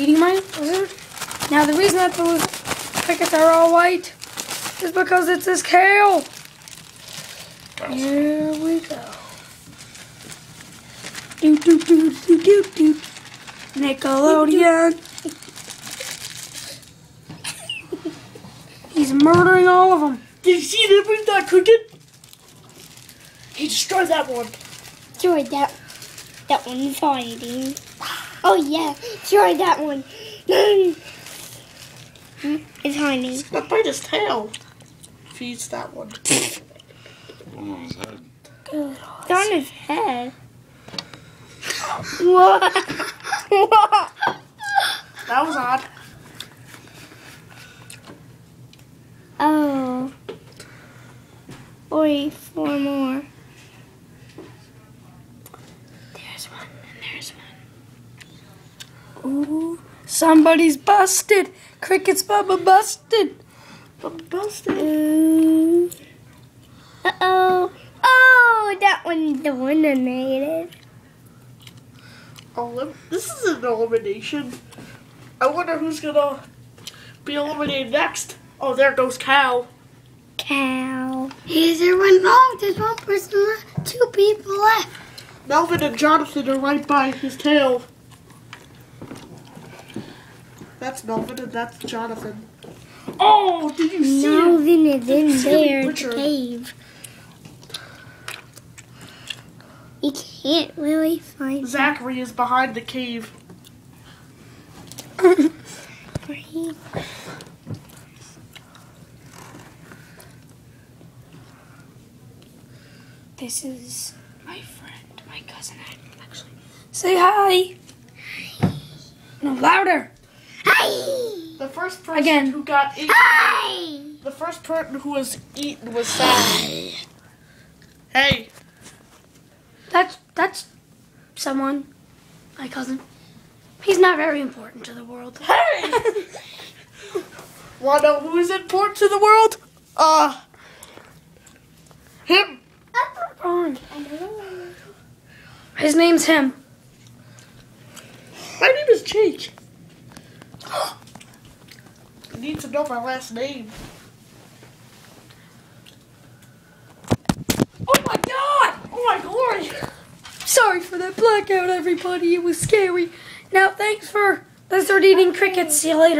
eating my lizard. Now the reason that those crickets are all white is because it's this kale. Here we go. Do do do do do do. Nickelodeon. He's murdering all of them. Did you see them with that cricket? He destroyed that one. Destroy that one's hiding. Oh yeah, destroy that one. It's hiding. It's gonna bite his tail. Feeds that one. On his head. Good. It's on his head. What? That was odd. Oh. Boy, 4 more. There's one, and there's one. Ooh, somebody's busted. Cricket's Bubba busted. Bubba busted. Ooh. Uh-oh. Oh, that one's eliminated. This is an elimination. I wonder who's gonna be eliminated next. Oh, there goes Cow. Cow. Is there one? Oh, there's one person left. 2 people left. Melvin and Jonathan are right by his tail. That's Melvin and that's Jonathan. Oh, did you see it? Melvin is in It's there, the butchered. cave. You can't really find him. Zachary is behind the cave. This is my friend, my cousin, actually. Say hi. No, louder. Hi! The first person Again. who got eaten. Hi! The first person who was eaten was Sally. Hey. That's someone, my cousin. He's not very important to the world. Hey! Wanna know who is important to the world? Him. His name's him. My name is Jake. I need to know my last name. Oh my God! Oh my glory! Sorry for that blackout, everybody. It was scary. Now, thanks for lizard eating crickets. See you later.